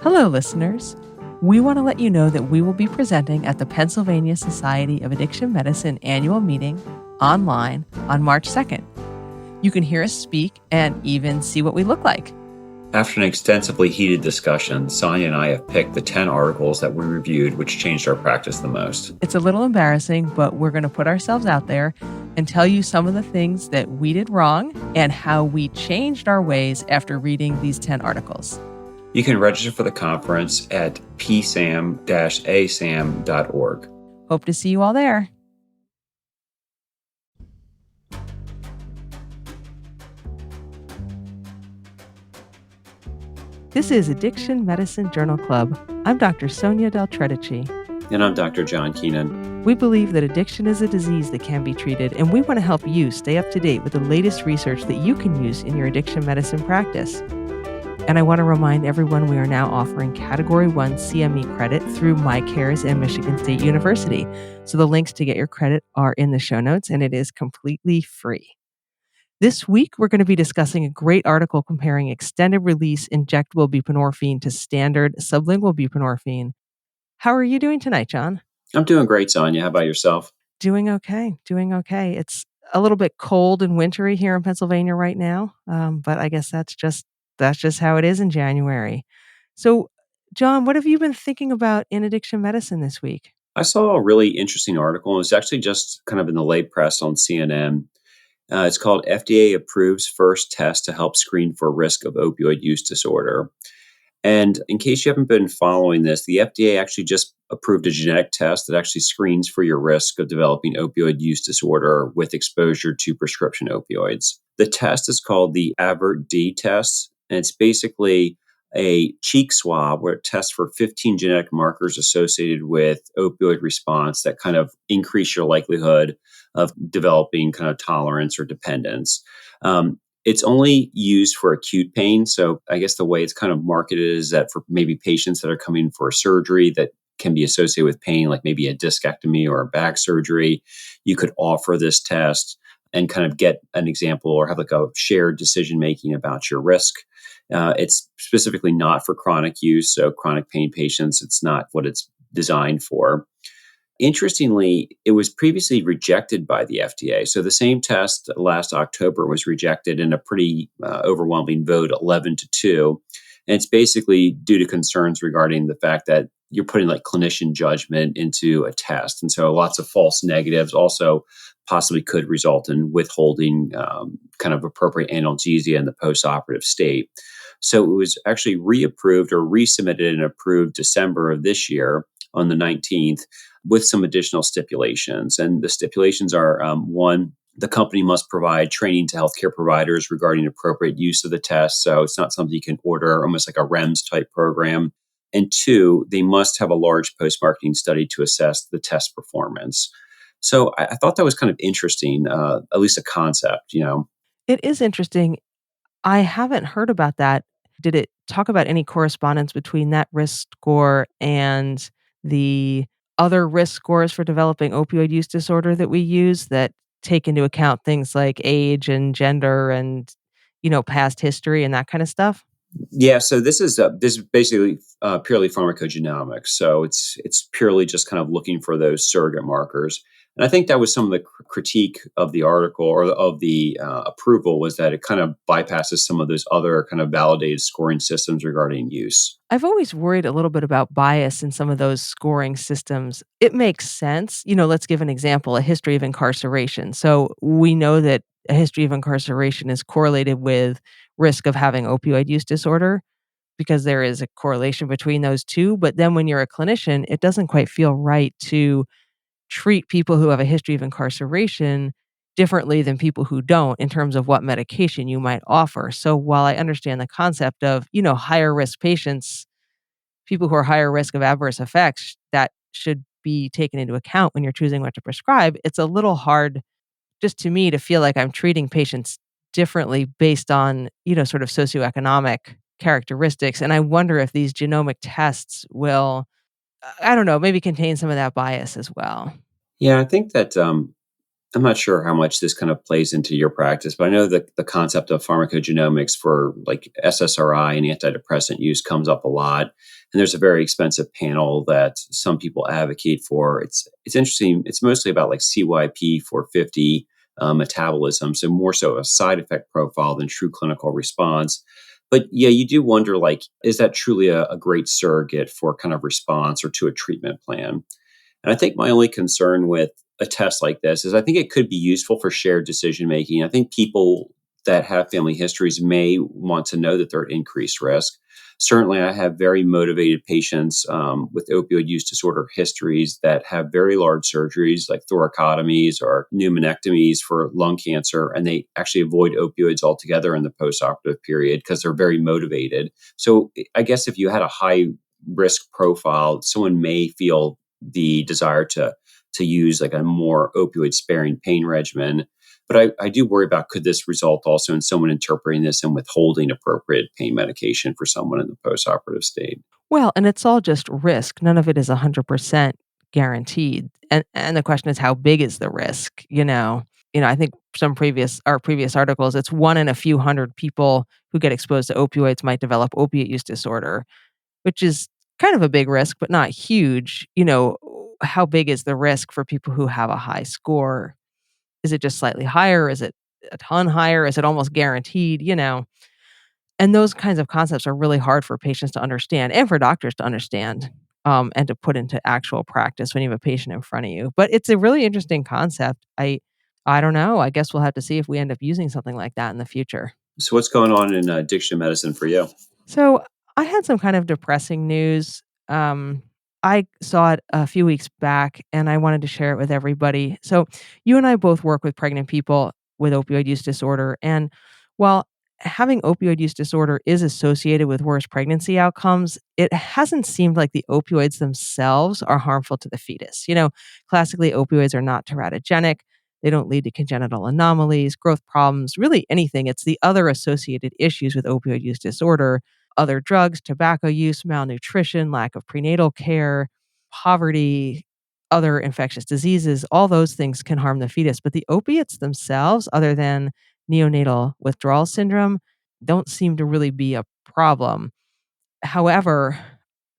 Hello, listeners. We want to let you know that we will be presenting at the Pennsylvania Society of Addiction Medicine annual meeting online on March 2nd. You can hear us speak and even see what we look like. After an extensively heated discussion, Sonya and I have picked the 10 articles that we reviewed which changed our practice the most. It's a little embarrassing, but we're going to put ourselves out there and tell you some of the things that we did wrong and how we changed our ways after reading these 10 articles. You can register for the conference at psam-asam.org. Hope to see you all there. This is Addiction Medicine Journal Club. I'm Dr. Sonya del Tredici. And I'm Dr. John Keenan. We believe that addiction is a disease that can be treated, and we want to help you stay up to date with the latest research that you can use in your addiction medicine practice. And I want to remind everyone we are now offering Category 1 CME credit through MyCares and Michigan State University. So the links to get your credit are in the show notes, and it is completely free. This week, we're going to be discussing a great article comparing extended-release injectable buprenorphine to standard sublingual buprenorphine. How are you doing tonight, John? I'm doing great, Sonya. How about yourself? Doing okay. It's a little bit cold and wintry here in Pennsylvania right now, but I guess that's just how it is in January. So, John, what have you been thinking about in addiction medicine this week? I saw a really interesting article. It was actually just kind of in the late press on CNN. It's called FDA Approves First Test to Help Screen for Risk of Opioid Use Disorder. And in case you haven't been following this, the FDA actually just approved a genetic test that actually screens for your risk of developing opioid use disorder with exposure to prescription opioids. The test is called the AVERT-D test, and it's basically a cheek swab where it tests for 15 genetic markers associated with opioid response that kind of increase your likelihood of developing kind of tolerance or dependence. It's only used for acute pain. So I guess the way it's kind of marketed is that for maybe patients that are coming for surgery that can be associated with pain, like maybe a discectomy or a back surgery, you could offer this test and kind of get an example or have like a shared decision making about your risk. It's specifically not for chronic use. So chronic pain patients, it's not what it's designed for. Interestingly, it was previously rejected by the FDA. So the same test last October was rejected in a pretty overwhelming vote, 11-2. And it's basically due to concerns regarding the fact that you're putting like clinician judgment into a test. And so lots of false negatives also possibly could result in withholding kind of appropriate analgesia in the postoperative state. So it was actually reapproved or resubmitted and approved December of this year on the 19th with some additional stipulations. And the stipulations are, one, the company must provide training to healthcare providers regarding appropriate use of the test. So it's not something you can order, almost like a REMS type program. And two, they must have a large post-marketing study to assess the test performance. So I thought that was kind of interesting, at least a concept, It is interesting. I haven't heard about that. Did it talk about any correspondence between that risk score and the other risk scores for developing opioid use disorder that we use that take into account things like age and gender and, past history and that kind of stuff? Yeah, so this is basically purely pharmacogenomics. So it's purely just kind of looking for those surrogate markers. And I think that was some of the critique of the article or of the approval was that it kind of bypasses some of those other kind of validated scoring systems regarding use. I've always worried a little bit about bias in some of those scoring systems. It makes sense. Let's give an example, a history of incarceration. So we know that a history of incarceration is correlated with risk of having opioid use disorder because there is a correlation between those two. But then when you're a clinician, it doesn't quite feel right to treat people who have a history of incarceration differently than people who don't in terms of what medication you might offer. So while I understand the concept of, higher risk patients, people who are higher risk of adverse effects, that should be taken into account when you're choosing what to prescribe, it's a little hard just to me to feel like I'm treating patients differently based on, sort of socioeconomic characteristics. And I wonder if these genomic tests will, I don't know, maybe contain some of that bias as well. Yeah, I think that I'm not sure how much this kind of plays into your practice, but I know that the concept of pharmacogenomics for like SSRI and antidepressant use comes up a lot. And there's a very expensive panel that some people advocate for. It's interesting. It's mostly about like CYP 450 metabolism, so more so a side effect profile than true clinical response. But yeah, you do wonder like, is that truly a great surrogate for kind of response or to a treatment plan? And I think my only concern with a test like this is I think it could be useful for shared decision making. I think people that have family histories may want to know that they're at increased risk. Certainly, I have very motivated patients with opioid use disorder histories that have very large surgeries like thoracotomies or pneumonectomies for lung cancer, and they actually avoid opioids altogether in the postoperative period because they're very motivated. So, I guess if you had a high risk profile, someone may feel the desire to use like a more opioid sparing pain regimen. But I do worry about could this result also in someone interpreting this and withholding appropriate pain medication for someone in the postoperative state. Well, and it's all just risk. None of it is 100% guaranteed. And the question is how big is the risk, you know? I think some previous articles, it's 1 in a few hundred people who get exposed to opioids might develop opiate use disorder, which is kind of a big risk, but not huge. How big is the risk for people who have a high score? Is it just slightly higher? Is it a ton higher? Is it almost guaranteed? And those kinds of concepts are really hard for patients to understand and for doctors to understand, and to put into actual practice when you have a patient in front of you. But it's a really interesting concept. I don't know. I guess we'll have to see if we end up using something like that in the future. So what's going on in addiction medicine for you? So I had some kind of depressing news. Um, I saw it a few weeks back and I wanted to share it with everybody. So you and I both work with pregnant people with opioid use disorder. And while having opioid use disorder is associated with worse pregnancy outcomes, it hasn't seemed like the opioids themselves are harmful to the fetus. Classically, opioids are not teratogenic. They don't lead to congenital anomalies, growth problems, really anything. It's the other associated issues with opioid use disorder: other drugs, tobacco use, malnutrition, lack of prenatal care, poverty, other infectious diseases. All those things can harm the fetus. But the opiates themselves, other than neonatal withdrawal syndrome, don't seem to really be a problem. However,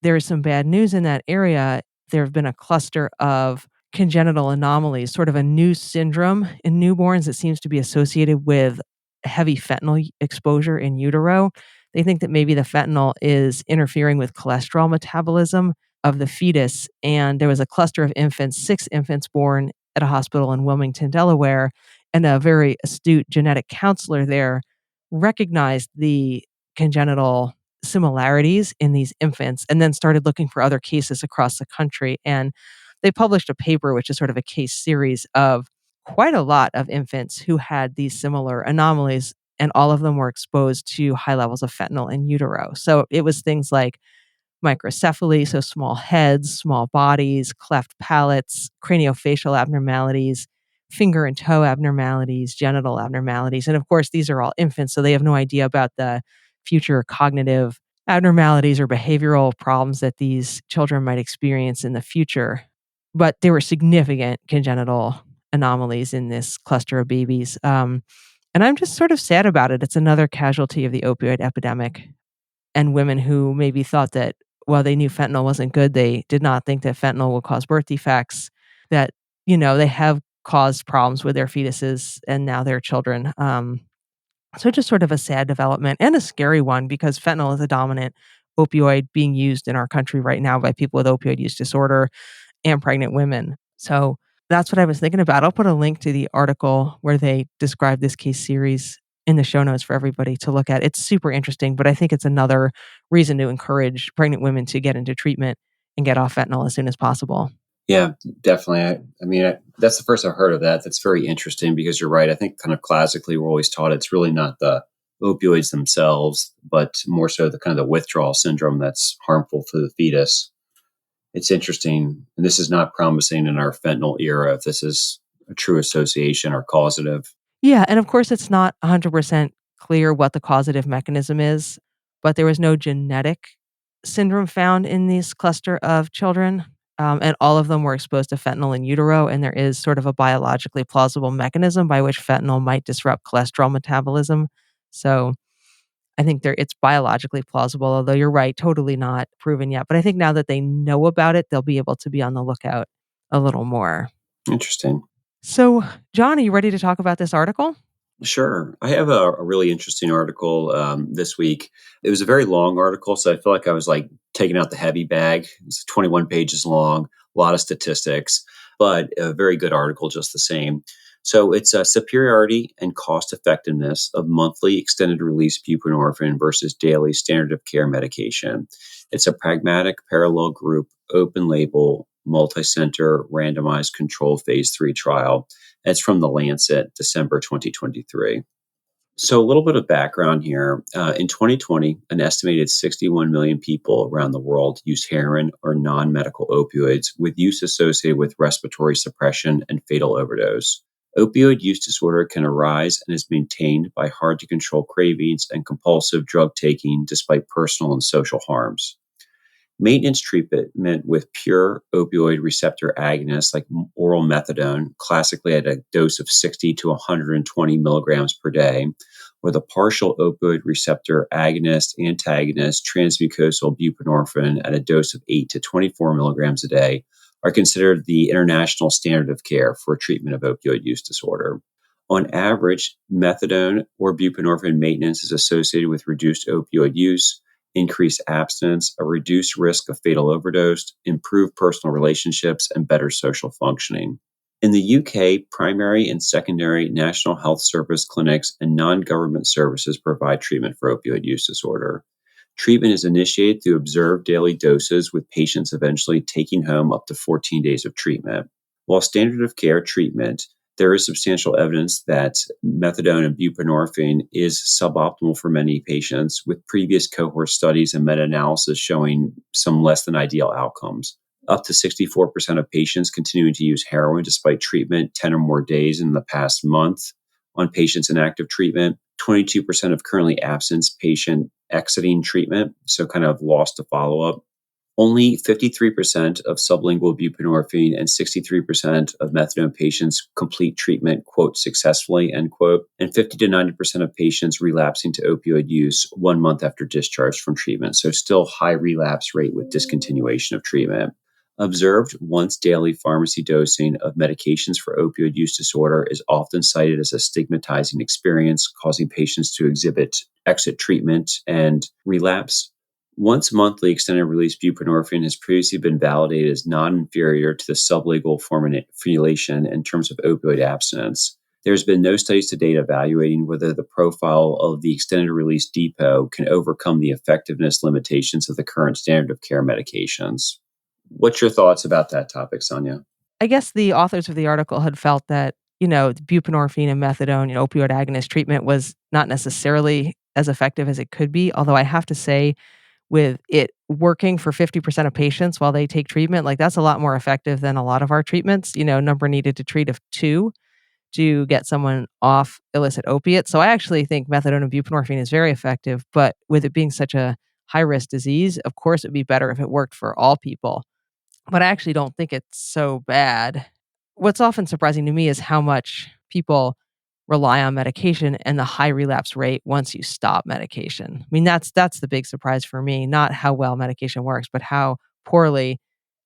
there is some bad news in that area. There have been a cluster of congenital anomalies, sort of a new syndrome in newborns that seems to be associated with heavy fentanyl exposure in utero. They think that maybe the fentanyl is interfering with cholesterol metabolism of the fetus. And there was a cluster of infants, 6 infants born at a hospital in Wilmington, Delaware, and a very astute genetic counselor there recognized the congenital similarities in these infants and then started looking for other cases across the country. And they published a paper, which is sort of a case series of quite a lot of infants who had these similar anomalies, and all of them were exposed to high levels of fentanyl in utero. So it was things like microcephaly, so small heads, small bodies, cleft palates, craniofacial abnormalities, finger and toe abnormalities, genital abnormalities. And of course, these are all infants, so they have no idea about the future cognitive abnormalities or behavioral problems that these children might experience in the future. But there were significant congenital anomalies in this cluster of babies. And I'm just sort of sad about it. It's another casualty of the opioid epidemic, and women who maybe thought that while they knew fentanyl wasn't good, they did not think that fentanyl will cause birth defects, that, they have caused problems with their fetuses and now their children. So just sort of a sad development and a scary one because fentanyl is a dominant opioid being used in our country right now by people with opioid use disorder and pregnant women. So that's what I was thinking about. I'll put a link to the article where they describe this case series in the show notes for everybody to look at. It's super interesting, but I think it's another reason to encourage pregnant women to get into treatment and get off fentanyl as soon as possible. Yeah, definitely. That's the first I've heard of that. That's very interesting because you're right. I think kind of classically we're always taught it's really not the opioids themselves, but more so the kind of the withdrawal syndrome that's harmful to the fetus. It's interesting. And this is not promising in our fentanyl era if this is a true association or causative. Yeah, and of course, it's not 100% clear what the causative mechanism is, but there was no genetic syndrome found in this cluster of children. and all of them were exposed to fentanyl in utero, and there is sort of a biologically plausible mechanism by which fentanyl might disrupt cholesterol metabolism. So I think it's biologically plausible, although you're right, totally not proven yet. But I think now that they know about it, they'll be able to be on the lookout a little more. Interesting. So, John, are you ready to talk about this article? Sure. I have a really interesting article this week. It was a very long article, so I feel like I was like taking out the heavy bag. It's 21 pages long, a lot of statistics, but a very good article just the same. So it's a superiority and cost effectiveness of monthly extended release buprenorphine versus daily standard of care medication. It's a pragmatic parallel group, open label, multi-center, randomized control phase 3 trial. It's from the Lancet, December 2023. So, a little bit of background here. In 2020, an estimated 61 million people around the world use heroin or non medical opioids, with use associated with respiratory suppression and fatal overdose. Opioid use disorder can arise and is maintained by hard to control cravings and compulsive drug taking despite personal and social harms. Maintenance treatment with pure opioid receptor agonists like oral methadone, classically at a dose of 60 to 120 milligrams per day, or the partial opioid receptor agonist antagonist transmucosal buprenorphine at a dose of 8 to 24 milligrams a day, are considered the international standard of care for treatment of opioid use disorder. On average, methadone or buprenorphine maintenance is associated with reduced opioid use, increased abstinence, a reduced risk of fatal overdose, improved personal relationships, and better social functioning. In the UK, primary and secondary National Health Service clinics and non government services provide treatment for opioid use disorder. Treatment is initiated through observed daily doses, with patients eventually taking home up to 14 days of treatment. While standard of care treatment, there is substantial evidence that methadone and buprenorphine is suboptimal for many patients, with previous cohort studies and meta analysis showing some less than ideal outcomes. Up to 64% of patients continuing to use heroin despite treatment 10 or more days in the past month. On patients in active treatment, 22% of currently absent patient exiting treatment, so kind of lost to follow up. Only 53% of sublingual buprenorphine and 63% of methadone patients complete treatment, quote, successfully, end quote, and 50 to 90% of patients relapsing to opioid use 1 month after discharge from treatment. So still high relapse rate with discontinuation of treatment. Observed once daily pharmacy dosing of medications for opioid use disorder is often cited as a stigmatizing experience, causing patients to exit treatment and relapse. Once monthly extended release buprenorphine has previously been validated as non inferior to the sublingual formulation in terms of opioid abstinence. There's been no studies to date evaluating whether the profile of the extended release depot can overcome the effectiveness limitations of the current standard of care medications. What's your thoughts about that topic, Sonya? I guess the authors of the article had felt that, the buprenorphine and methadone, opioid agonist treatment was not necessarily as effective as it could be. Although I have to say, with it working for 50% of patients while they take treatment, like that's a lot more effective than a lot of our treatments. Number needed to treat of 2 to get someone off illicit opiates. So I actually think methadone and buprenorphine is very effective, but with it being such a high risk disease, of course it'd be better if it worked for all people. But I actually don't think it's so bad. What's often surprising to me is how much people rely on medication and the high relapse rate once you stop medication. I mean, that's the big surprise for me, not how well medication works, but how poorly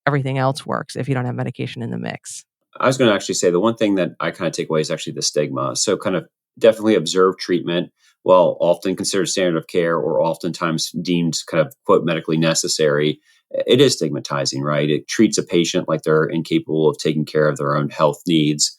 everything else works if you don't have medication in the mix. I was going to actually say the one thing that I kind of take away is actually the stigma. So, kind of definitely observe treatment, while often considered standard of care or oftentimes deemed kind of quote medically necessary. It is stigmatizing, right? It treats a patient like they're incapable of taking care of their own health needs.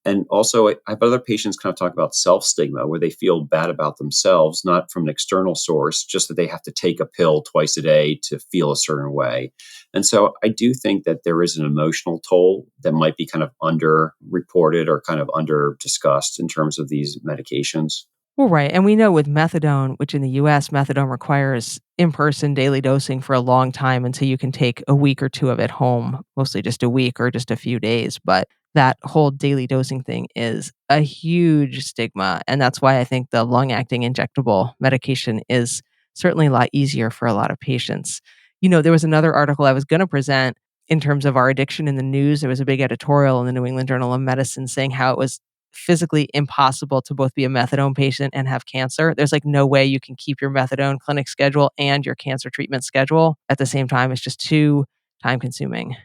And also, I have other patients kind of talk about self stigma, where they feel bad about themselves, not from an external source, just that they have to take a pill twice a day to feel a certain way. And so I do think that there is an emotional toll that might be kind of underreported or kind of under discussed in terms of these medications. Well, right. And we know with methadone, which in the US, methadone requires in person daily dosing for a long time until you can take a week or 2 of it home, mostly just a week or just a few days. But that whole daily dosing thing is a huge stigma. And that's why I think the long acting injectable medication is certainly a lot easier for a lot of patients. There was another article I was going to present in terms of our addiction in the news. There was a big editorial in the New England Journal of Medicine saying how it was physically impossible to both be a methadone patient and have cancer. There's like no way you can keep your methadone clinic schedule and your cancer treatment schedule at the same time. It's just too time consuming.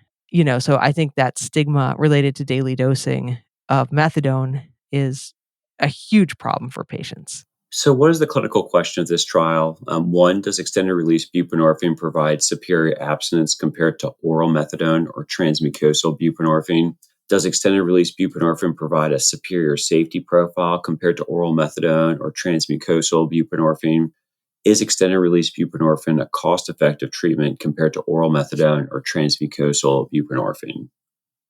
So I think that stigma related to daily dosing of methadone is a huge problem for patients. So, what is the clinical question of this trial? One, does extended release buprenorphine provide superior abstinence compared to oral methadone or transmucosal buprenorphine? Does extended release buprenorphine provide a superior safety profile compared to oral methadone or transmucosal buprenorphine? Is extended release buprenorphine a cost effective treatment compared to oral methadone or transmucosal buprenorphine?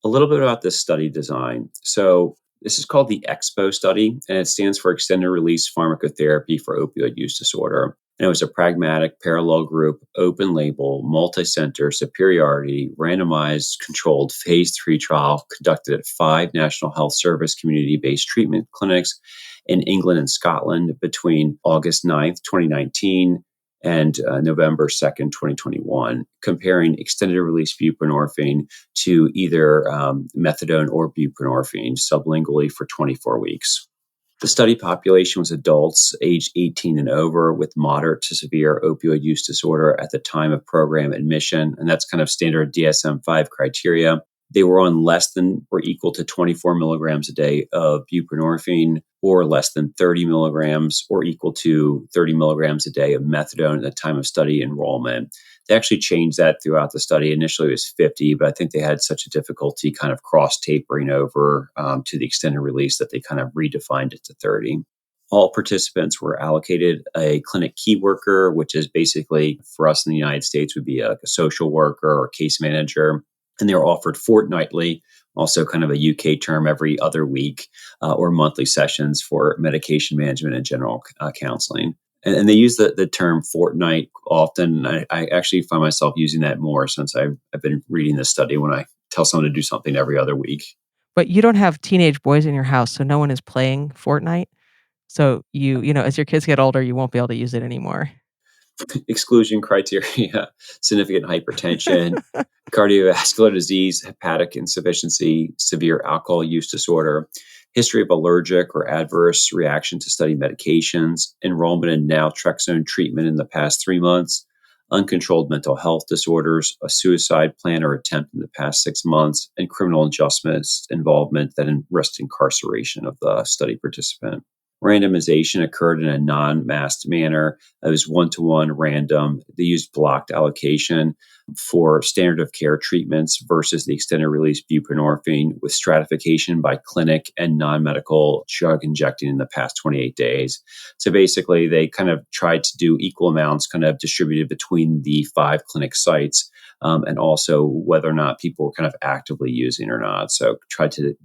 A little bit about this study design. So, this is called the EXPO study, and it stands for Extended Release Pharmacotherapy for Opioid Use Disorder. And it was a pragmatic, parallel group, open label, multi center, superiority, randomized, controlled phase 3 trial conducted at 5 National Health Service community based treatment clinics in England and Scotland between August 9th, 2019 and November 2nd, 2021, comparing extended release buprenorphine to either methadone or buprenorphine sublingually for 24 weeks. The study population was adults aged 18 and over with moderate to severe opioid use disorder at the time of program admission, and that's kind of standard DSM-5 criteria. They were on less than or equal to 24 milligrams a day of buprenorphine or less than 30 milligrams or equal to 30 milligrams a day of methadone at the time of study enrollment. They actually changed that throughout the study. Initially, it was 50, but I think they had such a difficulty kind of cross tapering over to the extended release that they kind of redefined it to 30. All participants were allocated a clinic key worker, which is basically for us in the United States would be a social worker or case manager. And they were offered fortnightly, also kind of a UK term every other week, or monthly sessions for medication management and general counseling. And they use the term fortnight often. I actually find myself using that more since I've been reading this study when I tell someone to do something every other week. But you don't have teenage boys in your house, so no one is playing Fortnite. So as your kids get older, you won't be able to use it anymore. Exclusion criteria, significant hypertension, cardiovascular disease, hepatic insufficiency, severe alcohol use disorder, history of allergic or adverse reaction to study medications, enrollment in naltrexone treatment in the past 3 months, uncontrolled mental health disorders, a suicide plan or attempt in the past 6 months, and criminal justice involvement that risked incarceration of the study participant. Randomization occurred in a non-masked manner. It was one-to-one random. They used blocked allocation for standard of care treatments versus the extended release buprenorphine with stratification by clinic and non-medical drug injecting in the past 28 days. So basically, they kind of tried to do equal amounts kind of distributed between the 5 clinic sites and also whether or not people were kind of actively using or not. So tried to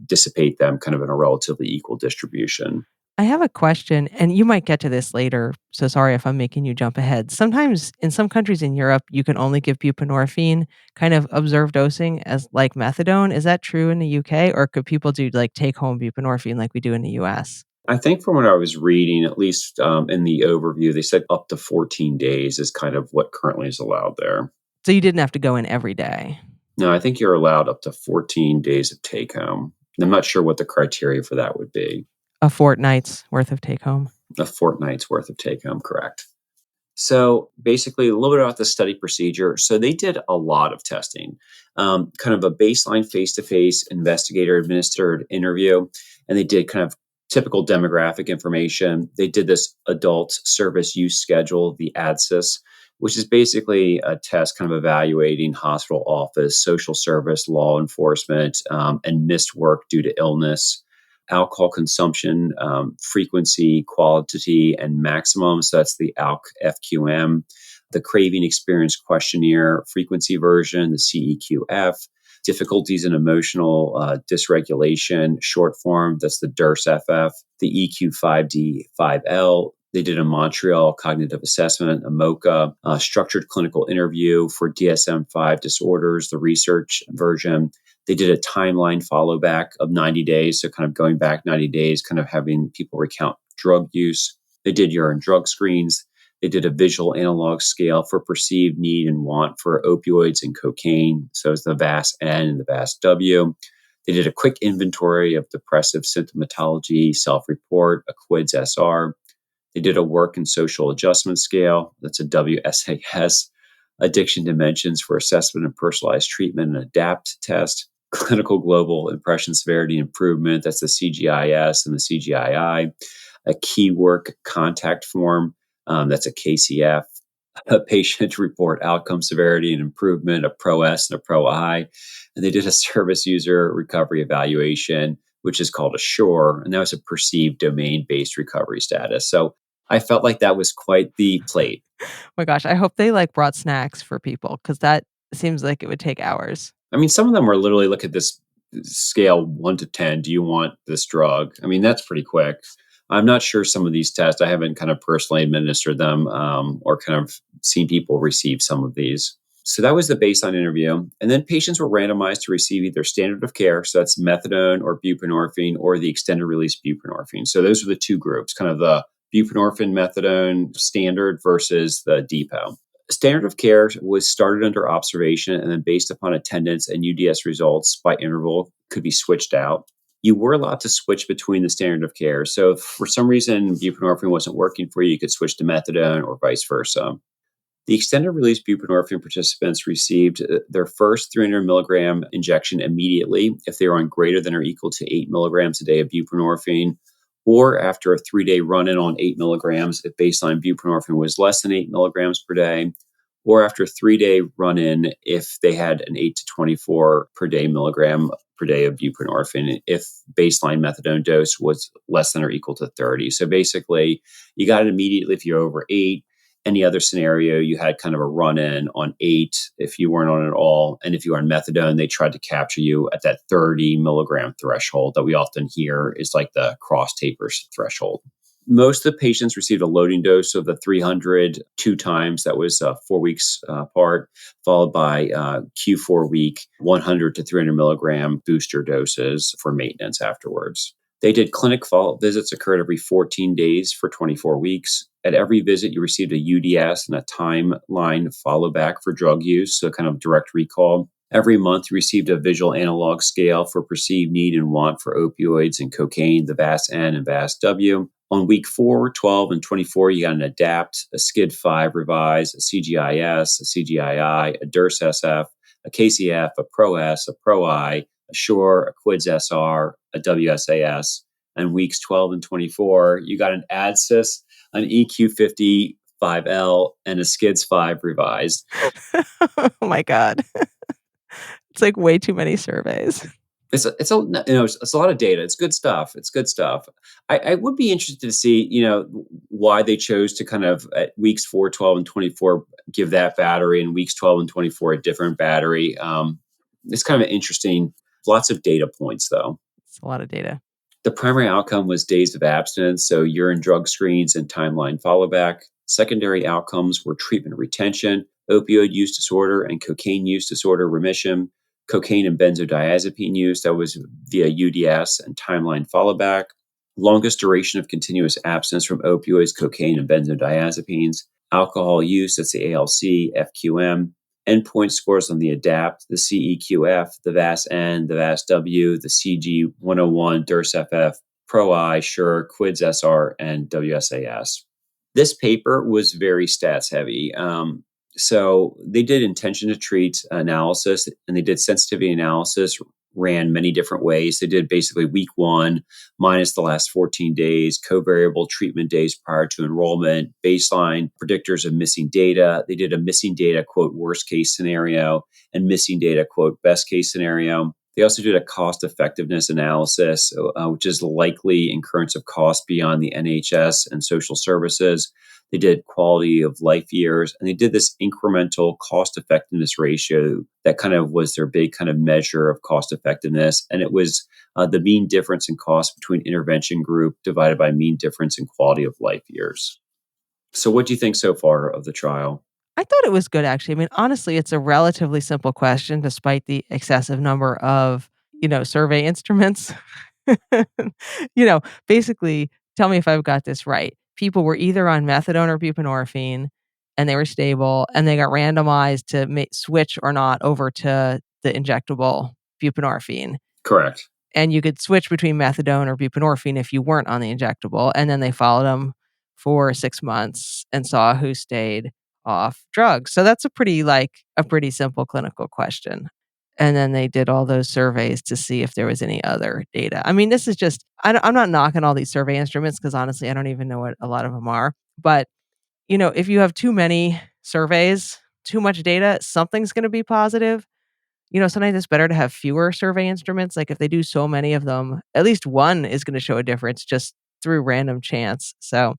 dissipate them kind of in a relatively equal distribution. I have a question, and you might get to this later, so sorry if I'm making you jump ahead. Sometimes in some countries in Europe, you can only give buprenorphine kind of observed dosing as like methadone. Is that true in the UK, or could people do like take home buprenorphine like we do in the US? I think from what I was reading, at least in the overview, they said up to 14 days is kind of what currently is allowed there. So you didn't have to go in every day. No, I think you're allowed up to 14 days of take home. I'm not sure what the criteria for that would be. A fortnight's worth of take home. A fortnight's worth of take home, correct. So basically, a little bit about the study procedure. So they did a lot of testing, kind of a baseline face-to-face investigator administered interview, and they did kind of typical demographic information. They did this adult service use schedule, the ADSIS, which is basically a test kind of evaluating hospital office, social service, law enforcement, and missed work due to illness, alcohol consumption, frequency, quality, and maximum. So that's the ALK FQM, the craving experience questionnaire frequency version, the CEQF, difficulties in emotional dysregulation, short form, that's the DIRS-FF, the EQ5D5L. They did a Montreal cognitive assessment, a MOCA, a structured clinical interview for DSM-5 disorders, the research version. They did a timeline follow back of 90 days. So kind of going back 90 days, kind of having people recount drug use. They did urine drug screens. They did a visual analog scale for perceived need and want for opioids and cocaine. So it's the VAS-N and the VAS-W. They did a quick inventory of depressive symptomatology, self-report, a QIDS-SR. They did a work and social adjustment scale. That's a WSAS. Addiction dimensions for assessment and personalized treatment and ADAPT test. Clinical global impression severity improvement. That's the CGIS and the CGII. A key work contact form. That's a KCF. A patient report outcome severity and improvement, a PRO-S and a PRO-I. And they did a service user recovery evaluation, which is called a SURE, and that was a perceived domain-based recovery status. So I felt like that was quite the plate. My gosh, I hope they, like, brought snacks for people because that seems like it would take hours. I mean, some of them are literally look at this scale 1 to 10. Do you want this drug? I mean, that's pretty quick. I'm not sure some of these tests, I haven't kind of personally administered them or kind of seen people receive some of these. So that was the baseline interview. And then patients were randomized to receive either standard of care, so that's methadone or buprenorphine, or the extended release buprenorphine. So those are the two groups, kind of the buprenorphine methadone standard versus the depot. Standard of care was started under observation and then based upon attendance and UDS results by interval could be switched out. You were allowed to switch between the standard of care. So if for some reason buprenorphine wasn't working for you, you could switch to methadone or vice versa. The extended release buprenorphine participants received their first 300 milligram injection immediately if they were on greater than or equal to 8 milligrams a day of buprenorphine, or after a 3-day run in on 8 milligrams if baseline buprenorphine was less than 8 milligrams per day, or after a 3-day run in if they had an 8 to 24 per day milligram per day of buprenorphine if baseline methadone dose was less than or equal to 30. So basically, you got it immediately if you're over 8. Any other scenario, you had kind of a run in on 8 if you weren't on it at all. And if you were on methadone, they tried to capture you at that 30 milligram threshold that we often hear is like the cross tapers threshold. Most of the patients received a loading dose of the 300 two times. That was 4 weeks apart, followed by Q4 week 100 to 300 milligram booster doses for maintenance afterwards. They did clinic follow-up visits occurred every 14 days for 24 weeks. At every visit, you received a UDS and a timeline follow back for drug use, so kind of direct recall. Every month, you received a visual analog scale for perceived need and want for opioids and cocaine, the VAS-N and VAS-W. On week 4, 12, and 24, you got an ADAPT, a SCID-5 revise, a CGIS, a CGII, a DIRS-SF, a KCF, a PRO-S, a PRO-I, a SURE, a QIDS-SR, a WSAS. And weeks 12 and 24, you got an ADSYS, an EQ50-5L, and a SCIDS-5 revised. Oh my god. It's, like, way too many surveys. It's a lot of data. It's good stuff. It's good stuff. I would be interested to see, why they chose to kind of at weeks 4, 12, and 24 give that battery, and weeks 12 and 24 a different battery. It's kind of interesting. Lots of data points, though. It's a lot of data. The primary outcome was days of abstinence, so urine drug screens and timeline followback. Secondary outcomes were treatment retention, opioid use disorder, and cocaine use disorder remission. Cocaine and benzodiazepine use, that was via UDS and timeline followback. Longest duration of continuous abstinence from opioids, cocaine, and benzodiazepines. Alcohol use, that's the ALC, FQM. Endpoint scores on the ADAPT, the CEQF, the VAS-N, the VAS-W, the CG101, DIRS-FF, PRO-I, SURE, QIDS-SR, and WSAS. This paper was very stats heavy. So they did intention to treat analysis and they did sensitivity analysis, ran many different ways. They did basically week 1 minus the last 14 days, covariable treatment days prior to enrollment, baseline predictors of missing data. They did a missing data, quote, worst case scenario, and missing data, quote, best case scenario. They also did a cost effectiveness analysis, which is likely incurrence of cost beyond the NHS and social services. They did quality of life years, and they did this incremental cost effectiveness ratio that kind of was their big kind of measure of cost effectiveness. And it was the mean difference in cost between intervention group divided by mean difference in quality of life years. So what do you think so far of the trial? I thought it was good, actually. I mean, honestly, it's a relatively simple question despite the excessive number of, survey instruments. Basically, tell me if I've got this right. people were either on methadone or buprenorphine, and they were stable, and they got randomized to switch or not over to the injectable buprenorphine. Correct. And you could switch between methadone or buprenorphine if you weren't on the injectable, and then they followed them for 6 months and saw who stayed off drugs. So that's a pretty simple clinical question. And then they did all those surveys to see if there was any other data. I mean, this is just I'm not knocking all these survey instruments because honestly, I don't even know what a lot of them are. But, if you have too many surveys, too much data, something's gonna be positive. Sometimes it's better to have fewer survey instruments. Like if they do so many of them, at least one is going to show a difference just through random chance. So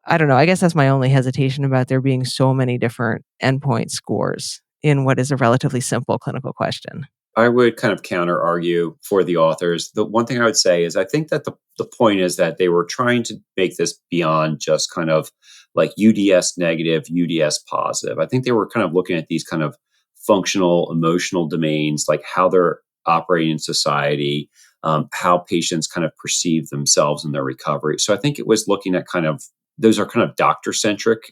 I don't know. I guess that's my only hesitation about there being so many different endpoint scores in what is a relatively simple clinical question. I would kind of counter argue for the authors. The one thing I would say is I think that the point is that they were trying to make this beyond just kind of like UDS negative, UDS positive. I think they were kind of looking at these kind of functional, emotional domains, like how they're operating in society, how patients kind of perceive themselves in their recovery. So I think it was looking at kind of those are kind of doctor centric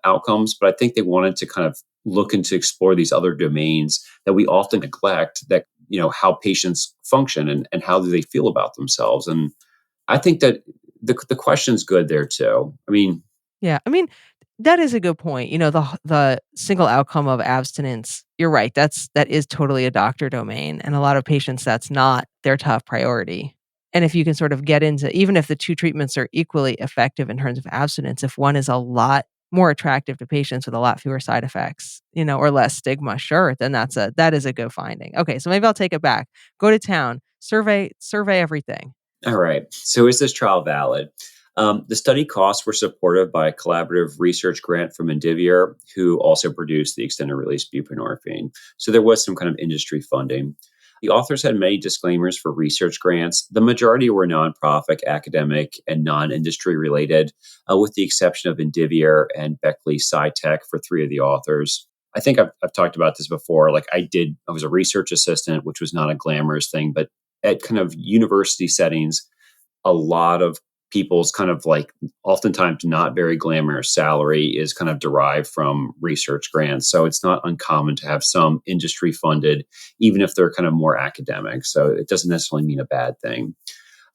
outcomes, but I think they wanted to kind of look into explore these other domains that we often neglect that how patients function and how do they feel about themselves. And I think that the question's good there too. I mean, Yeah, I mean, that is a good point. The single outcome of abstinence, you're right, that is totally a doctor domain, and a lot of patients, that's not their top priority. And if you can sort of get into even if the 2 treatments are equally effective in terms of abstinence, if one is a lot more attractive to patients with a lot fewer side effects, or less stigma, sure, then that is a good finding. Okay, so maybe I'll take it back. Go to town, survey everything. all right. So is this trial valid? The study costs were supported by a collaborative research grant from Indivior, who also produced the extended release buprenorphine. So there was some kind of industry funding. The authors had many disclaimers for research grants. The majority were nonprofit, academic, and non industry related, with the exception of Indivior and Beckley SciTech for 3 of the authors. I think I've talked about this before. Like I was a research assistant, which was not a glamorous thing, but at kind of university settings, a lot of people's kind of like oftentimes not very glamorous salary is kind of derived from research grants. So it's not uncommon to have some industry funded, even if they're kind of more academic. So it doesn't necessarily mean a bad thing.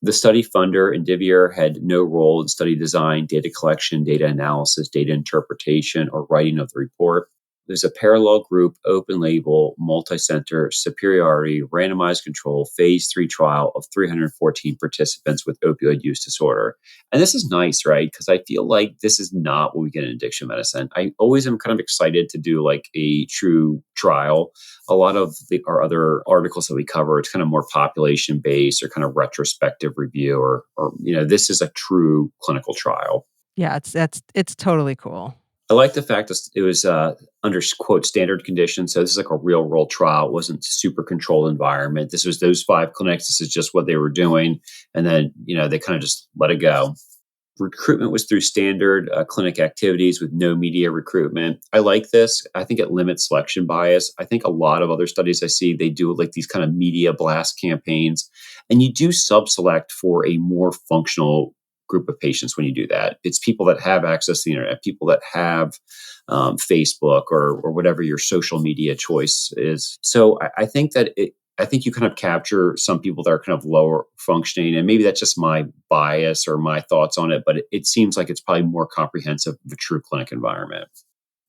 The study funder, Indivior, had no role in study design, data collection, data analysis, data interpretation, or writing of the report. There's a parallel group, open label, multi-center, superiority, randomized control, phase 3 trial of 314 participants with opioid use disorder. And this is nice, right? Because I feel like this is not what we get in addiction medicine. I always am kind of excited to do like a true trial. A lot of our other articles that we cover, it's kind of more population based or kind of retrospective review, or this is a true clinical trial. Yeah, it's totally cool. I like the fact that it was under quote standard conditions. So this is like a real world trial. It wasn't super controlled environment. This was those 5 clinics. This is just what they were doing, and then they kind of just let it go. Recruitment was through standard clinic activities with no media recruitment. I like this. I think it limits selection bias. I think a lot of other studies I see, they do like these kind of media blast campaigns, and you do sub-select for a more functional group of patients when you do that. It's people that have access to the internet, people that have Facebook or whatever your social media choice is. So I think that I think you kind of capture some people that are kind of lower functioning, and maybe that's just my bias or my thoughts on it, but it seems like it's probably more comprehensive of a true clinic environment.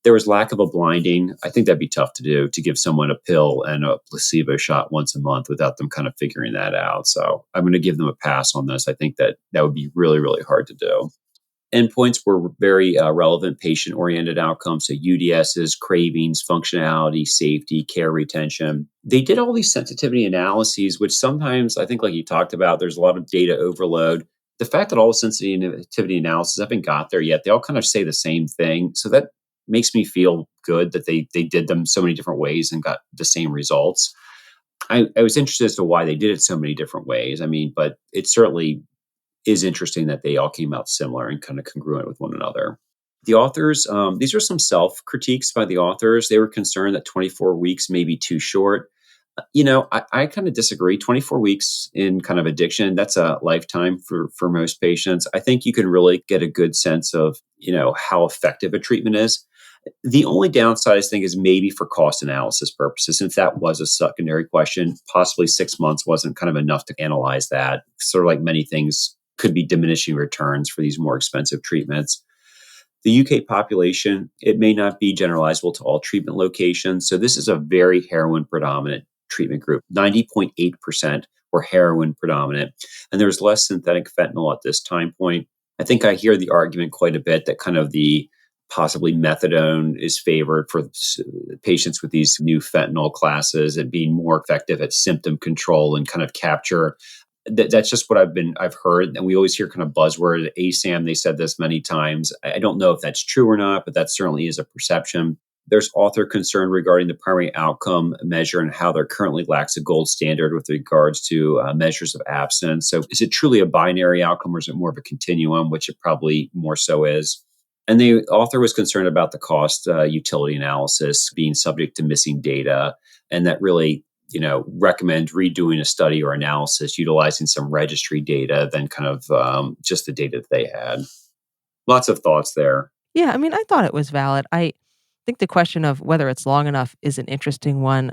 There was lack of a blinding. I think that'd be tough to do, to give someone a pill and a placebo shot once a month without them kind of figuring that out. So I'm going to give them a pass on this. I think that would be really, really hard to do. Endpoints were very relevant patient oriented outcomes. So UDSs, cravings, functionality, safety, care retention. They did all these sensitivity analyses, which sometimes I think, like you talked about, there's a lot of data overload. The fact that all the sensitivity analysis haven't got there yet, they all kind of say the same thing. So that makes me feel good that they did them so many different ways and got the same results. I was interested as to why they did it so many different ways. I mean, but it certainly is interesting that they all came out similar and kind of congruent with one another. The authors, these are some self critiques by the authors. They were concerned that 24 weeks may be too short. I kind of disagree. 24 weeks in kind of addiction, that's a lifetime for most patients. I think you can really get a good sense of, how effective a treatment is. The only downside I think is maybe for cost analysis purposes, since that was a secondary question, possibly 6 months wasn't kind of enough to analyze that. Sort of like many things could be diminishing returns for these more expensive treatments. The UK population, it may not be generalizable to all treatment locations. So this is a very heroin predominant treatment group. 90.8% were heroin predominant. And there's less synthetic fentanyl at this time point. I think I hear the argument quite a bit that kind of the possibly methadone is favored for patients with these new fentanyl classes and being more effective at symptom control and kind of capture. That's just what I've heard. And we always hear kind of buzzword ASAM. They said this many times. I don't know if that's true or not, but that certainly is a perception. There's author concern regarding the primary outcome measure and how there currently lacks a gold standard with regards to measures of abstinence. So is it truly a binary outcome or is it more of a continuum, which it probably more so is? And the author was concerned about the cost utility analysis being subject to missing data, and that really, recommend redoing a study or analysis utilizing some registry data than kind of just the data that they had. Lots of thoughts there. Yeah, I mean, I thought it was valid. I think the question of whether it's long enough is an interesting one.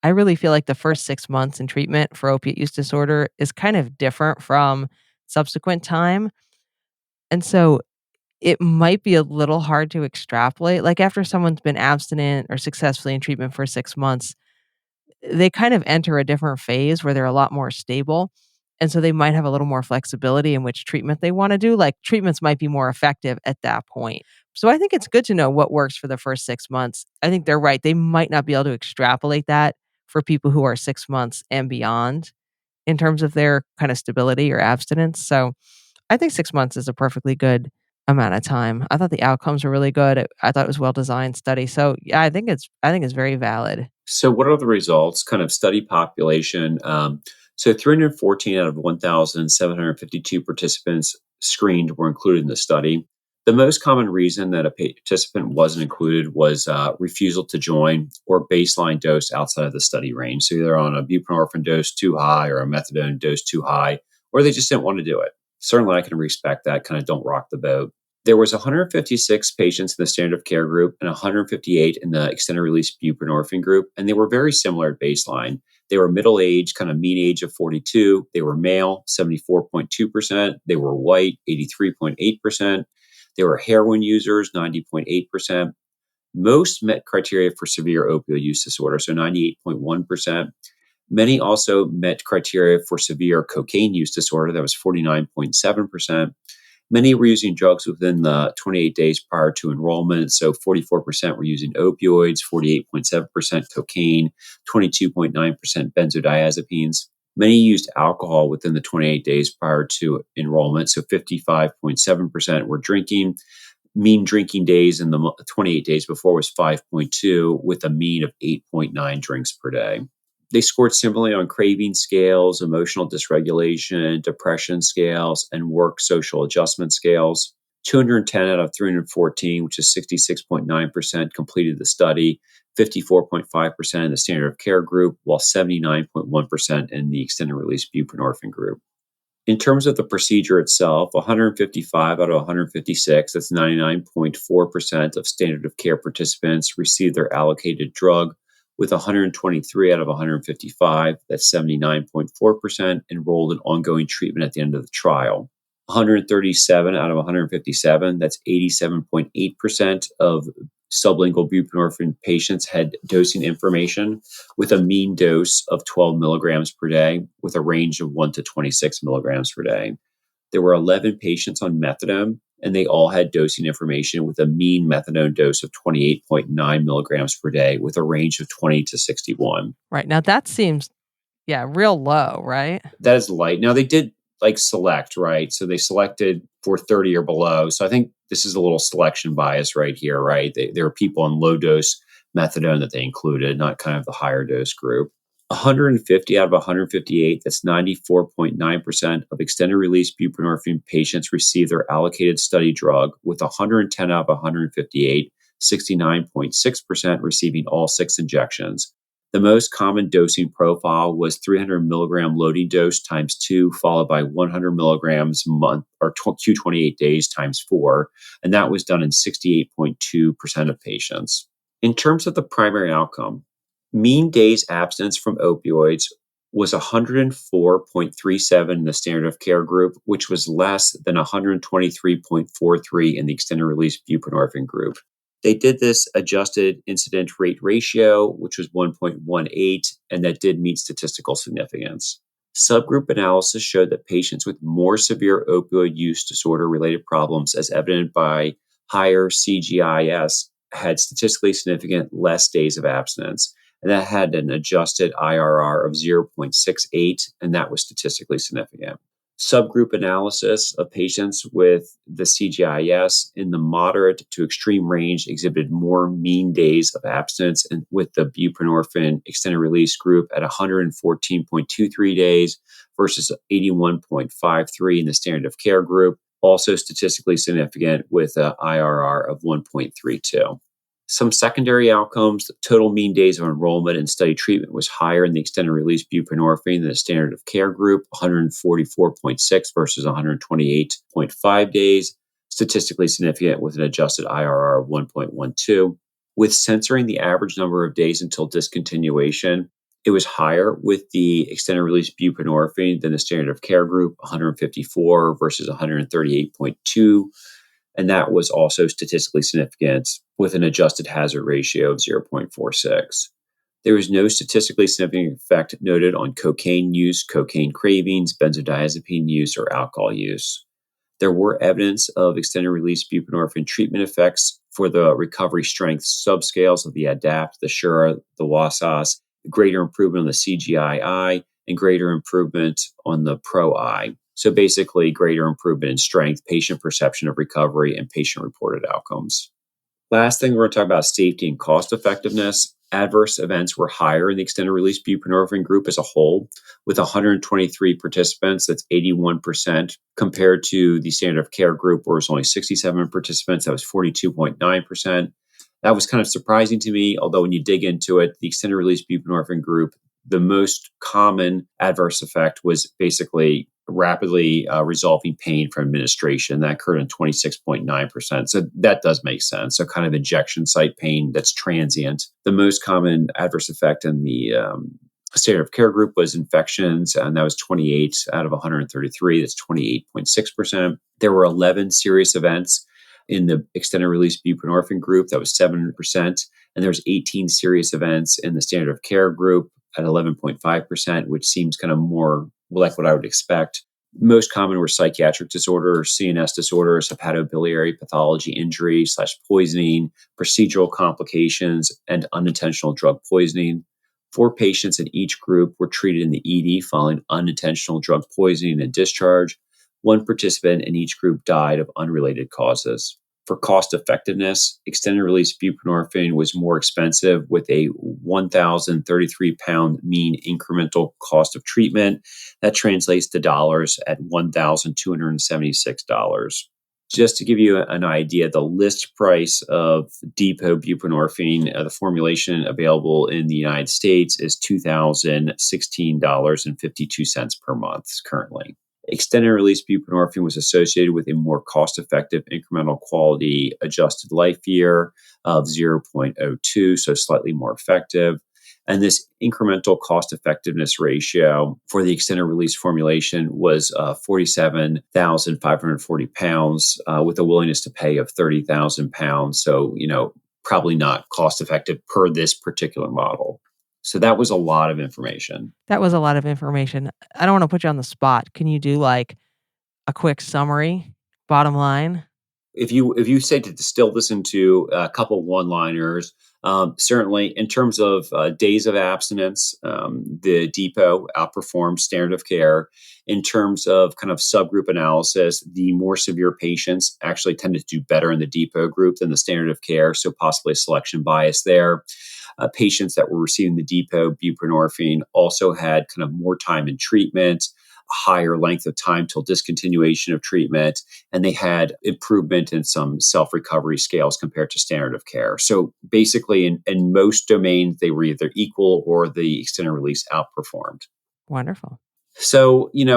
I really feel like the first 6 months in treatment for opiate use disorder is kind of different from subsequent time, and so it might be a little hard to extrapolate. Like, after someone's been abstinent or successfully in treatment for 6 months, they kind of enter a different phase where they're a lot more stable, and so they might have a little more flexibility in which treatment they wanna do, like, treatments might be more effective at that point. So I think it's good to know what works for the first 6 months. I think they're right, they might not be able to extrapolate that for people who are 6 months and beyond in terms of their kinda stability or abstinence, so I think 6 months is a perfectly good amount of time. I thought the outcomes were really good, I thought it was well-designed study, so, yeah, I think it's very valid. So, what are the results? Kind of study population. So, 314 out of 1,752 participants screened were included in the study. The most common reason that a participant wasn't included was refusal to join or baseline dose outside of the study range. So, either on a buprenorphine dose too high or a methadone dose too high, or they just didn't want to do it. Certainly, I can respect that. Kind of don't rock the boat. There was 156 patients in the standard of care group and 158 in the extended release buprenorphine group, and they were very similar at baseline. They were middle age, kind of mean age of 42. They were male, 74.2%. They were white, 83.8%. They were heroin users, 90.8%. Most met criteria for severe opioid use disorder, so 98.1%. Many also met criteria for severe cocaine use disorder, that was 49.7%. Many were using drugs within the 28 days prior to enrollment. So 44% were using opioids, 48.7% cocaine, 22.9% benzodiazepines. Many used alcohol within the 28 days prior to enrollment. So 55.7% were drinking. Mean drinking days in the 28 days before was 5.2, with a mean of 8.9 drinks per day. They scored similarly on craving scales, emotional dysregulation, depression scales, and work social adjustment scales. 210 out of 314, which is 66.9%, completed the study, 54.5% in the standard of care group, while 79.1% in the extended release buprenorphine group. In terms of the procedure itself, 155 out of 156, that's 99.4% of standard of care participants received their allocated drug, with 123 out of 155, that's 79.4%, enrolled in ongoing treatment at the end of the trial. 137 out of 157, that's 87.8% of sublingual buprenorphine patients had dosing information with a mean dose of 12 milligrams per day with a range of 1 to 26 milligrams per day. There were 11 patients on methadone, and they all had dosing information with a mean methadone dose of 28.9 milligrams per day with a range of 20 to 61. Right, now that seems, yeah, real low, right? That is light. Now they did select, right? So they selected for 30 or below. So I think this is a little selection bias right here, right? There are people on low dose methadone that they included, not kind of the higher dose group. 150 out of 158, that's 94.9% of extended release buprenorphine patients received their allocated study drug, with 110 out of 158, 69.6% receiving all 6 injections. The most common dosing profile was 300 milligram loading dose times 2, followed by 100 milligrams a month or Q28 days times 4. And that was done in 68.2% of patients. In terms of the primary outcome, mean days abstinence from opioids was 104.37 in the standard of care group, which was less than 123.43 in the extended release buprenorphine group. They did this adjusted incident rate ratio, which was 1.18, and that did meet statistical significance. Subgroup analysis showed that patients with more severe opioid use disorder related problems, as evident by higher CGIS, had statistically significant less days of abstinence. And that had an adjusted IRR of 0.68, and that was statistically significant. Subgroup analysis of patients with the CGIS in the moderate to extreme range exhibited more mean days of abstinence and with the buprenorphine extended release group at 114.23 days versus 81.53 in the standard of care group, also statistically significant with an IRR of 1.32. Some secondary outcomes, the total mean days of enrollment in study treatment was higher in the extended release buprenorphine than the standard of care group, 144.6 versus 128.5 days, statistically significant with an adjusted IRR of 1.12. With censoring the average number of days until discontinuation, it was higher with the extended release buprenorphine than the standard of care group, 154 versus 138.2. And that was also statistically significant with an adjusted hazard ratio of 0.46. There was no statistically significant effect noted on cocaine use, cocaine cravings, benzodiazepine use, or alcohol use. There were evidence of extended release buprenorphine treatment effects for the recovery strength subscales of the ADAPT, the SHURA, the WASAS, greater improvement on the CGI-I, and greater improvement on the PRO-I. So basically, greater improvement in strength, patient perception of recovery, and patient-reported outcomes. Last thing, we're going to talk about safety and cost effectiveness. Adverse events were higher in the extended release buprenorphine group as a whole, with 123 participants, that's 81%, compared to the standard of care group where it was only 67 participants, that was 42.9%. That was kind of surprising to me, although when you dig into it, the extended release buprenorphine group, the most common adverse effect was basically rapidly resolving pain from administration. That occurred in 26.9%. So that does make sense. So kind of injection site pain that's transient. The most common adverse effect in the standard of care group was infections, and that was 28 out of 133. That's 28.6%. There were 11 serious events in the extended release buprenorphine group. That was 7%. And there was 18 serious events in the standard of care group at 11.5%, which seems kind of more like what I would expect. Most common were psychiatric disorders, CNS disorders, hepatobiliary pathology, injury / poisoning, procedural complications, and unintentional drug poisoning. 4 patients in each group were treated in the ED following unintentional drug poisoning and discharge. 1 participant in each group died of unrelated causes. For cost effectiveness, extended release buprenorphine was more expensive with a 1,033 pound mean incremental cost of treatment. That translates to dollars at $1,276. Just to give you an idea, the list price of depot buprenorphine, the formulation available in the United States, is $2,016.52 per month currently. Extended release buprenorphine was associated with a more cost-effective incremental quality adjusted life year of 0.02, so slightly more effective. And this incremental cost effectiveness ratio for the extended release formulation was 47,540 pounds with a willingness to pay of 30,000 pounds. So, probably not cost effective per this particular model. So that was a lot of information. That was a lot of information. I don't wanna put you on the spot. Can you do, like, a quick summary, bottom line? If you say to distill this into a couple one-liners, certainly in terms of days of abstinence, the depot outperformed standard of care. In terms of kind of subgroup analysis, the more severe patients actually tended to do better in the depot group than the standard of care, so possibly a selection bias there. Patients that were receiving the depot buprenorphine also had kind of more time in treatment. higher length of time till discontinuation of treatment, and they had improvement in some self-recovery scales compared to standard of care. So basically, in most domains, they were either equal or the extended release outperformed. Wonderful. So, I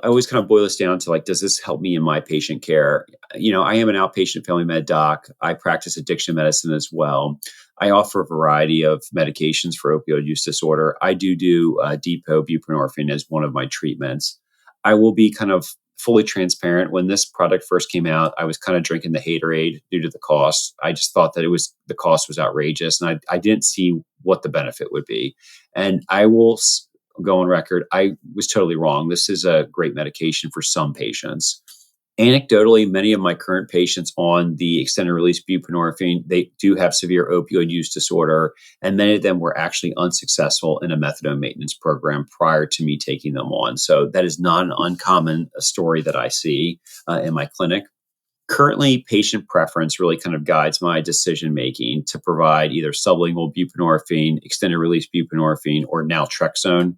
always kind of boil this down to like, does this help me in my patient care? I am an outpatient family med doc. I practice addiction medicine as well. I offer a variety of medications for opioid use disorder. I do depot buprenorphine as one of my treatments. I will be kind of fully transparent. When this product first came out, I was kind of drinking the haterade due to the cost. I just thought that the cost was outrageous, and I didn't see what the benefit would be. And I will go on record, I was totally wrong. This is a great medication for some patients. Anecdotally, many of my current patients on the extended release buprenorphine, they do have severe opioid use disorder, and many of them were actually unsuccessful in a methadone maintenance program prior to me taking them on. So that is not an uncommon story that I see in my clinic. Currently, patient preference really kind of guides my decision making to provide either sublingual buprenorphine, extended release buprenorphine, or naltrexone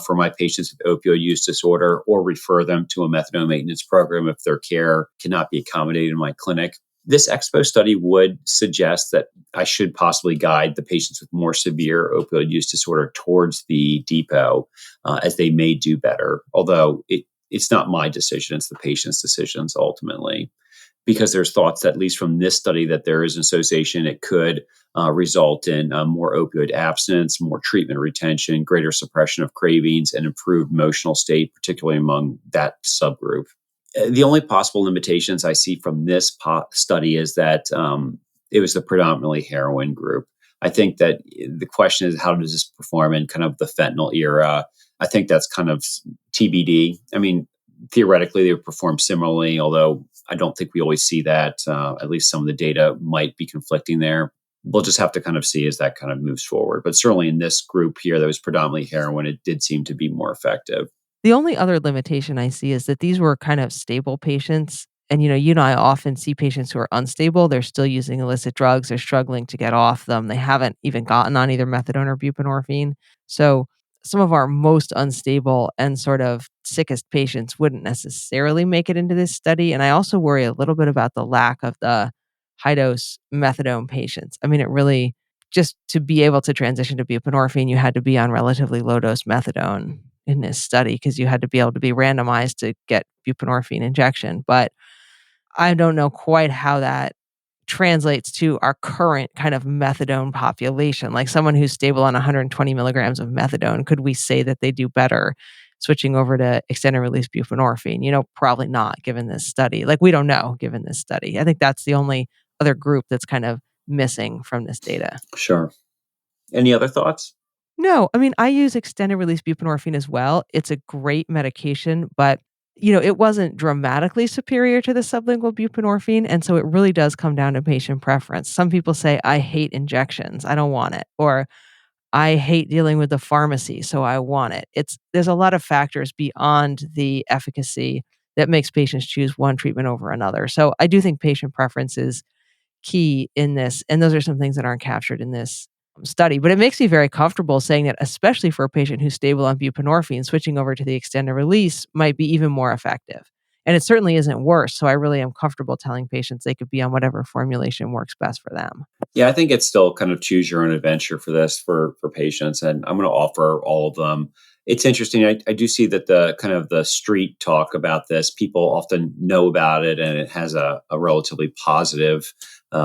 for my patients with opioid use disorder, or refer them to a methadone maintenance program if their care cannot be accommodated in my clinic. This expo study would suggest that I should possibly guide the patients with more severe opioid use disorder towards the depot, as they may do better. Although it's not my decision, it's the patient's decisions ultimately, because there's thoughts that, at least from this study, that there is an association. It could result in more opioid abstinence, more treatment retention, greater suppression of cravings, and improved emotional state, particularly among that subgroup. The only possible limitations I see from this study is that it was the predominantly heroin group. I think that the question is, how does this perform in kind of the fentanyl era? I think that's kind of TBD. I mean, theoretically, they would perform similarly, although I don't think we always see that. At least some of the data might be conflicting there. We'll just have to kind of see as that kind of moves forward. But certainly in this group here that was predominantly heroin, it did seem to be more effective. The only other limitation I see is that these were kind of stable patients. And, you and I often see patients who are unstable. They're still using illicit drugs. They're struggling to get off them. They haven't even gotten on either methadone or buprenorphine. So, some of our most unstable and sort of sickest patients wouldn't necessarily make it into this study. And I also worry a little bit about the lack of the high dose methadone patients. I mean, it really, just to be able to transition to buprenorphine, you had to be on relatively low dose methadone in this study because you had to be able to be randomized to get buprenorphine injection. But I don't know quite how that translates to our current kind of methadone population. Like someone who's stable on 120 milligrams of methadone, could we say that they do better switching over to extended release buprenorphine? Probably not given this study. Like we don't know given this study. I think that's the only other group that's kind of missing from this data. Sure. Any other thoughts? No, I mean, I use extended release buprenorphine as well. It's a great medication, but it wasn't dramatically superior to the sublingual buprenorphine, and so it really does come down to patient preference. Some people say, "I hate injections. I don't want it," or "I hate dealing with the pharmacy, so I want it." There's a lot of factors beyond the efficacy that makes patients choose one treatment over another. So I do think patient preference is key in this, and those are some things that aren't captured in this study. But it makes me very comfortable saying that, especially for a patient who's stable on buprenorphine, switching over to the extended release might be even more effective. And it certainly isn't worse. So I really am comfortable telling patients they could be on whatever formulation works best for them. Yeah, I think it's still kind of choose your own adventure for this for patients, and I'm going to offer all of them. It's interesting. I do see that the kind of the street talk about this, people often know about it, and it has a relatively positive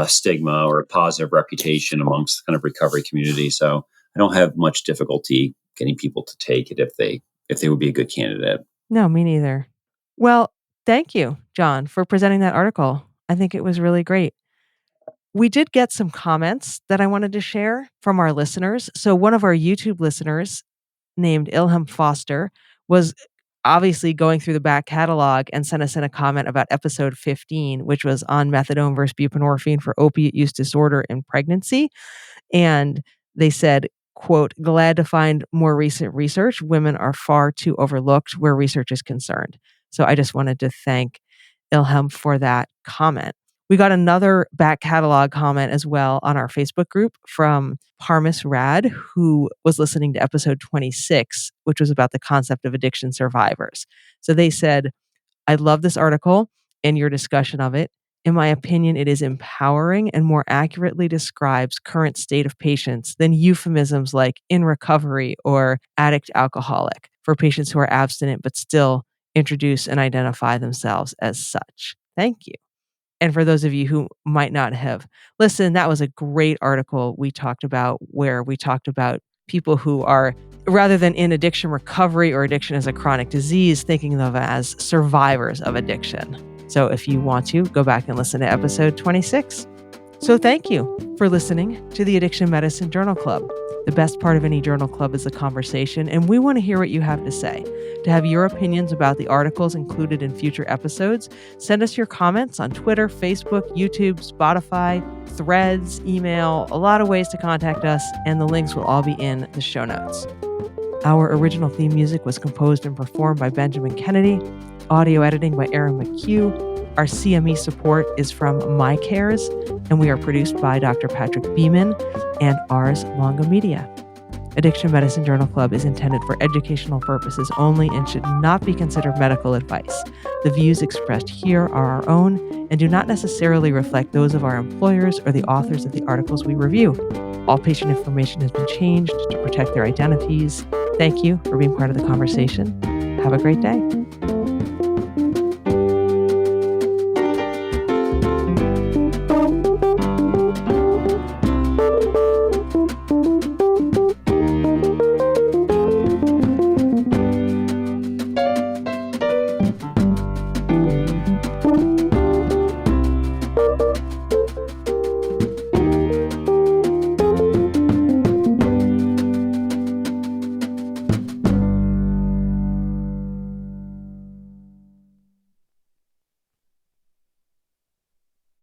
stigma or a positive reputation amongst the kind of recovery community. So I don't have much difficulty getting people to take it if they would be a good candidate. No, me neither. Well, thank you, John, for presenting that article. I think it was really great. We did get some comments that I wanted to share from our listeners. So, one of our YouTube listeners named Ilham Foster was obviously going through the back catalog and sent us in a comment about episode 15, which was on methadone versus buprenorphine for opiate use disorder in pregnancy. And they said, quote, "Glad to find more recent research. Women are far too overlooked where research is concerned." So I just wanted to thank Ilham for that comment. We got another back catalog comment as well on our Facebook group from Parmis Rad, who was listening to episode 26, which was about the concept of addiction survivors. So they said, I love this article and your discussion of it. In my opinion, it is empowering and more accurately describes current state of patients than euphemisms like in recovery or addict alcoholic for patients who are abstinent but still introduce and identify themselves as such. Thank you. And for those of you who might not have listened, that was a great article we talked about where we talked about people who are, rather than in addiction recovery or addiction as a chronic disease, thinking of them as survivors of addiction. So if you want to, go back and listen to episode 26. So thank you for listening to the Addiction Medicine Journal Club. The best part of any journal club is the conversation, and we want to hear what you have to say. To have your opinions about the articles included in future episodes, send us your comments on Twitter, Facebook, YouTube, Spotify, Threads, email, a lot of ways to contact us, and the links will all be in the show notes. Our original theme music was composed and performed by Benjamin Kennedy, audio editing by Aaron McHugh. Our CME support is from MyCares, and we are produced by Dr. Patrick Beeman and Ars Longa Media. Addiction Medicine Journal Club is intended for educational purposes only and should not be considered medical advice. The views expressed here are our own and do not necessarily reflect those of our employers or the authors of the articles we review. All patient information has been changed to protect their identities. Thank you for being part of the conversation. Have a great day.